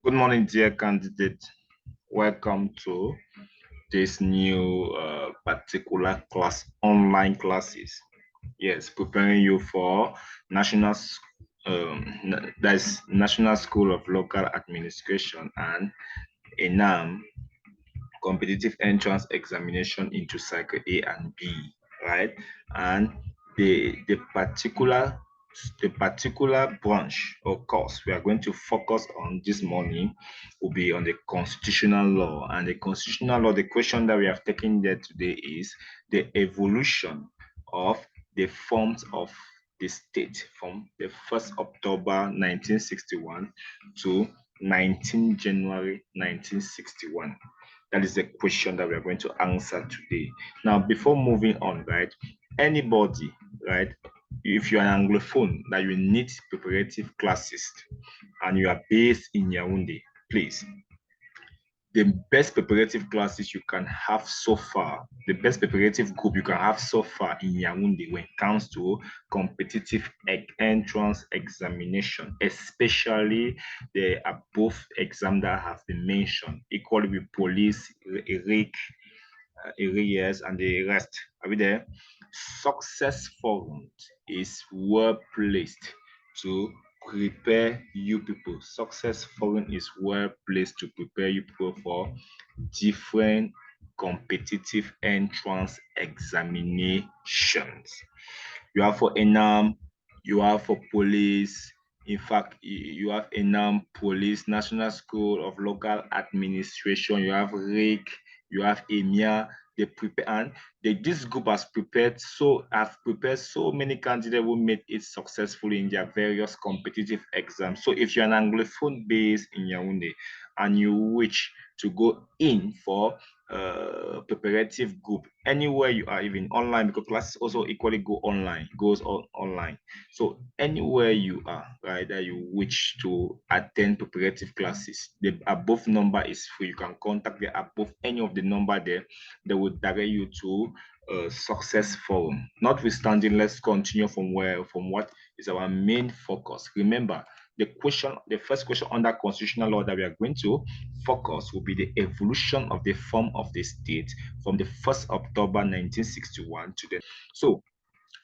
Good morning, dear candidate. Welcome to this new particular class, online classes. Yes, preparing you for national, that's National School of Local Administration and ENAM competitive entrance examination into cycle A and B, right? And the particular branch or course we are going to focus on this morning will be on the constitutional law. And the constitutional law, the question that we have taken there today is the evolution of the forms of the state from the 1st October 1961 to 19 January 1961. That is the question that we are going to answer today. Now, before moving on, right, anybody, right, if you're an Anglophone that you need preparative classes and you are based in Yaoundé, please, the best preparative classes you can have so far, the best preparative group you can have so far in Yaoundé when it comes to competitive entrance examination, especially the above exam that have been mentioned, equally with police, Eric, areas and the rest. Are we there? Success Forum is well placed to prepare you people. Success Forum is well placed to prepare you people for different competitive entrance examinations. You have for ENAM, you have for police. In fact, you have ENAM, police, National School of Local Administration. You have RIC, you have EMIA. They prepare, and this group have prepared so many candidates who made it successfully in their various competitive exams. So if you're an Anglophone based in Yaoundé and you wish to go in for preparative group anywhere you are, even online, because classes also equally goes on online. So anywhere you are, right, that you wish to attend preparative classes, the above number is free. You can contact the above any of the number there. They will direct you to success forum. Notwithstanding, let's continue from what is our main focus. Remember, the first question under constitutional law that we are going to focus will be the evolution of the form of the state from the 1st October 1961 to the. So,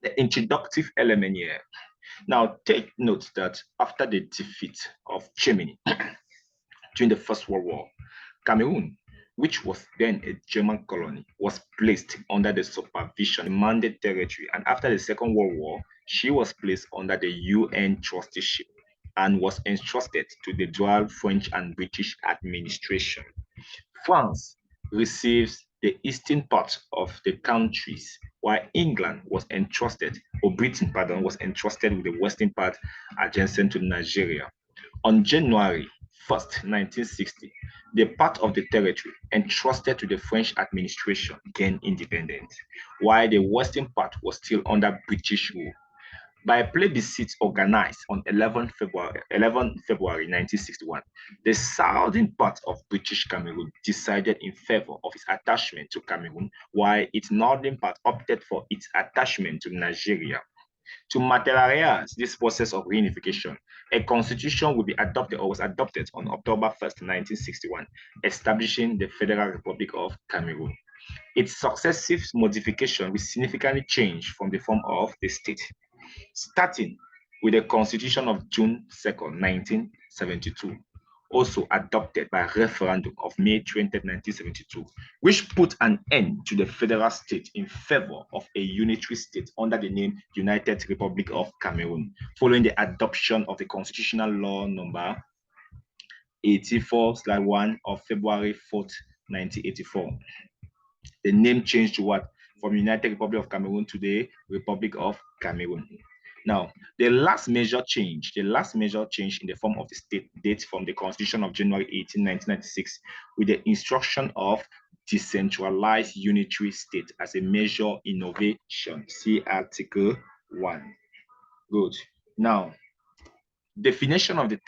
the introductive element here. Now, take note that after the defeat of Germany during the First World War, Cameroon, which was then a German colony, was placed under the supervision of the Mandate territory. And after the Second World War, she was placed under the UN trusteeship and was entrusted to the dual French and British administration. France receives the eastern part of the countries, while England was entrusted, or Britain, pardon, was entrusted with the western part adjacent to Nigeria. On January 1st, 1960, the part of the territory entrusted to the French administration gained independence, while the western part was still under British rule. By a plebiscite organized on 11 February 1961, the southern part of British Cameroon decided in favor of its attachment to Cameroon, while its northern part opted for its attachment to Nigeria. To materialize this process of reunification, a constitution will be adopted or was adopted on October 1st, 1961, establishing the Federal Republic of Cameroon. Its successive modification will significantly change from the form of the state, starting with the Constitution of June 2nd, 1972, also adopted by referendum of May 20th, 1972, which put an end to the federal state in favor of a unitary state under the name United Republic of Cameroon, following the adoption of the constitutional law number 84/1 of February 4th, 1984. The name changed to what? From United Republic of Cameroon to the Republic of Cameroon. Now, the last major change in the form of the state dates from the Constitution of January 18, 1996, with the instruction of decentralized unitary state as a major innovation. See Article 1. Good. Now, definition of this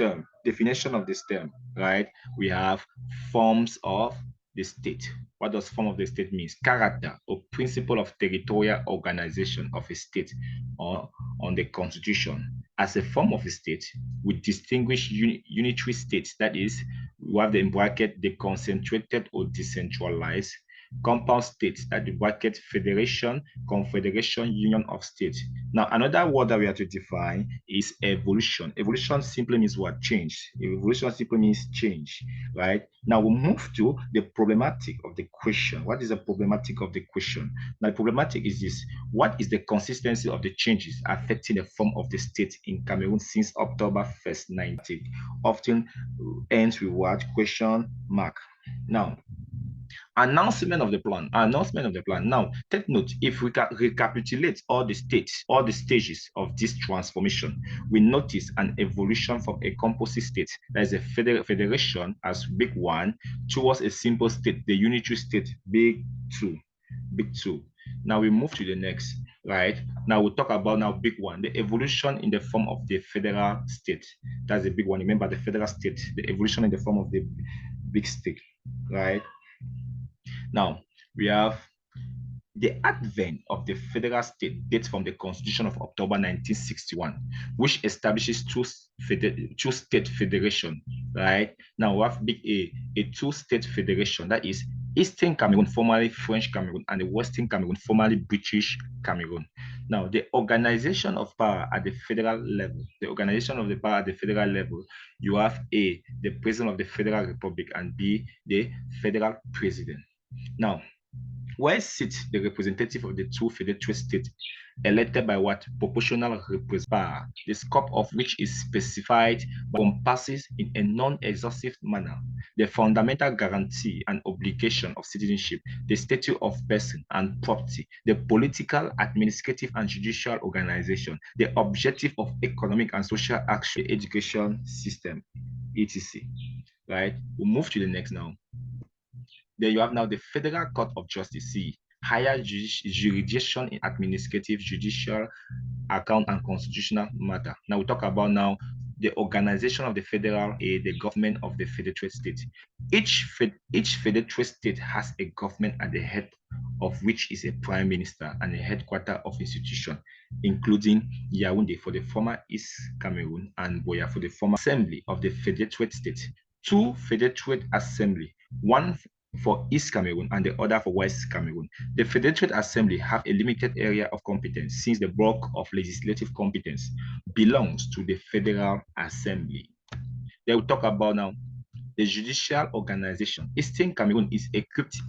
term, right? We have forms of the state. What does form of the state means? Character or principle of territorial organization of a state or on the constitution as a form of a state with distinguished unitary states, that is, we have the in bracket the concentrated or decentralized, compound states at the bracket federation, confederation, union of states. Now, another word that we have to define is evolution. Evolution simply means what? Change. Evolution simply means change, right? Now we move to the problematic of the question. What is the problematic of the question? Now, the problematic is this: what is the consistency of the changes affecting the form of the state in Cameroon since October 1st, 19? Often ends with what? Question mark. Now, announcement of the plan. Announcement of the plan. Now, take note, if we can recapitulate all the states, all the stages of this transformation, we notice an evolution from a composite state, that is a federation as big one, towards a simple state, the unitary state, big two. Big two. Now we move to the next, right? Now we'll talk about now big one, the evolution in the form of the federal state. That's the big one. Remember the federal state, the evolution in the form of the big state, right? Now, we have the advent of the federal state dates from the Constitution of October 1961, which establishes two state federation, right? Now we have big A two-state federation, that is Eastern Cameroon, formerly French Cameroon, and the Western Cameroon, formerly British Cameroon. Now, the organization of power at the federal level, the organization of the power at the federal level, you have A, the President of the Federal Republic, and B, the Federal President. Now, where sits the representative of the two federated states elected by what? Proportional representation, the scope of which is specified but compasses in a non-exhaustive manner the fundamental guarantee and obligation of citizenship, the status of person and property, the political, administrative, and judicial organization, the objective of economic and social action, the education system, etc. Right? We'll move to the next now. Then you have now the Federal Court of Justice, C, higher jurisdiction in administrative, judicial, account, and constitutional matter. Now we talk about now the organization of the federal, the government of the federal state. Each federal state has a government at the head of which is a prime minister and a headquarter of institution, including Yaoundé for the former East Cameroon and Boya for the former assembly of the federal state. Two federal assembly, one for East Cameroon and the other for West Cameroon. The Federated Assembly have a limited area of competence since the bulk of legislative competence belongs to the Federal Assembly. They will talk about now the judicial organization. Eastern Cameroon is equipped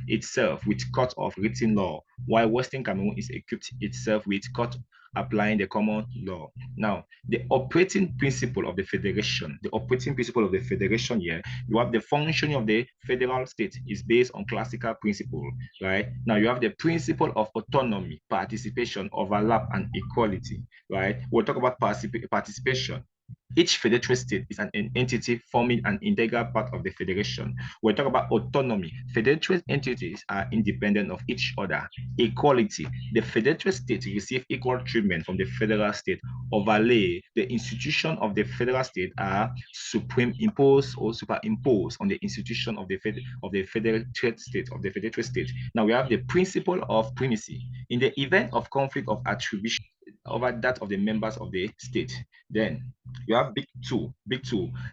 itself with court of written law, while Western Cameroon is equipped itself with court applying the common law. Now, the operating principle of the federation, here, you have the functioning of the federal state is based on classical principle, right? Now, you have the principle of autonomy, participation, overlap, and equality, right? We'll talk about participation. Each federal state is an entity forming an integral part of the federation. We'll talk about autonomy. Federal entities are independent of each other. Equality. The federal state receive equal treatment from the federal state. Overlay. The institution of the federal state are superimposed on the institution of the federal state. Now we have the principle of primacy. In the event of conflict of attribution over that of the members of the state, then you have big two,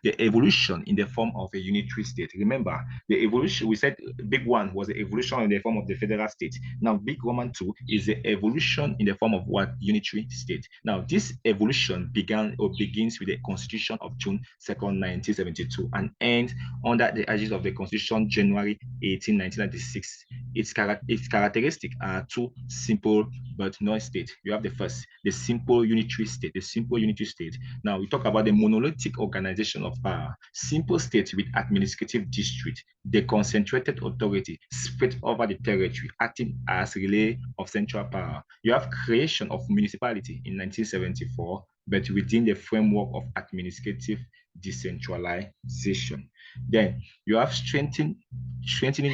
the evolution in the form of a unitary state. Remember, the evolution, we said big one was the evolution in the form of the federal state. Now, big Roman two is the evolution in the form of what? Unitary state. Now, this evolution begins with the Constitution of June 2nd, 1972, and ends under the aegis of the Constitution January 18, 1996. Its characteristics are two simple but non-state. You have the first, the simple unitary state. Now we talk about the monolithic organization of power. Simple state with administrative district, the concentrated authority spread over the territory, acting as relay of central power. You have creation of municipality in 1974, but within the framework of administrative decentralization. Then you have strengthening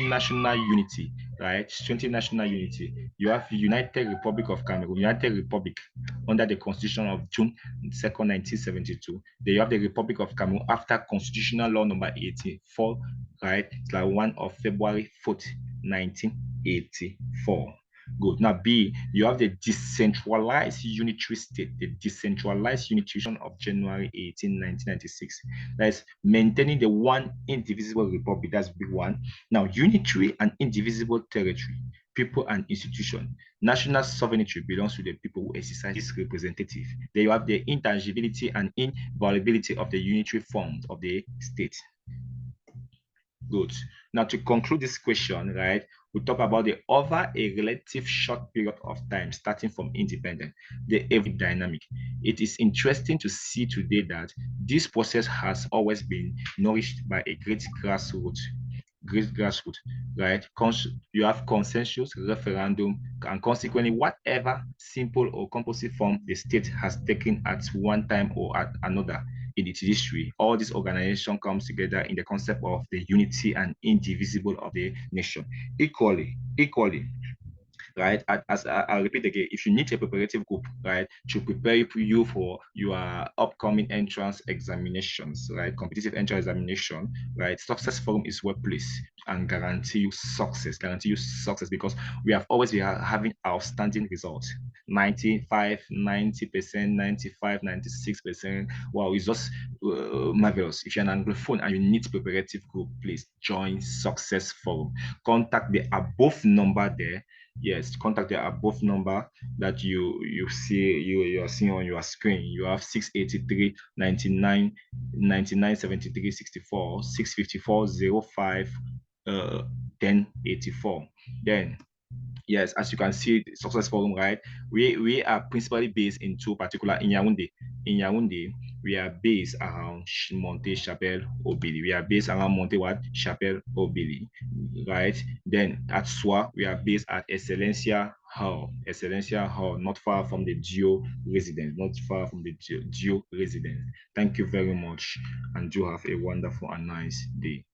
national unity, right? Strengthening national unity. You have United Republic of Cameroon, United Republic under the Constitution of June 2nd, 1972. Then you have the Republic of Cameroon after Constitutional Law number 84, right? It's like 1 of February 4th, 1984. Good. Now, B, you have the decentralized unitary state, the decentralized unitary of January 18, 1996. That's maintaining the one indivisible republic. That's B1. Now, unitary and indivisible territory, people and institution. National sovereignty belongs to the people who exercise this representative. There you have the intangibility and inviolability of the unitary form of the state. Good. Now, to conclude this question, right, we talk about the over a relative short period of time, starting from independence, the every dynamic. It is interesting to see today that this process has always been nourished by a great grassroots, right? You have consensus, referendum, and consequently, whatever simple or composite form the state has taken at one time or at another in its history, all this organization comes together in the concept of the unity and indivisible of the nation. Equally, right? As I'll repeat again, if you need a preparative group, right, to prepare you for your upcoming entrance examinations, right, competitive entrance examination, right, Success Forum is well placed and guarantee you success because we have always been having outstanding results. 95, 90%, 95, 96%. Wow, it's just marvelous. If you're an Anglophone and you need preparative group, please join Success Forum. Contact the above number there. Yes, contact the above number that you're seeing on your screen. You have 683 99 99 73 64 654 05 1084. Then yes, as you can see, the Success Forum, right? We are principally based in two particular in Yaoundé. In Yaoundé, we are based around Monte Chapelle Obili. We are based around Monte what? Chapelle Obili, right? Then at Soa, we are based at Excellencia Hall, not far from the Geo residence, not far from the Geo residence. Thank you very much, and do have a wonderful and nice day.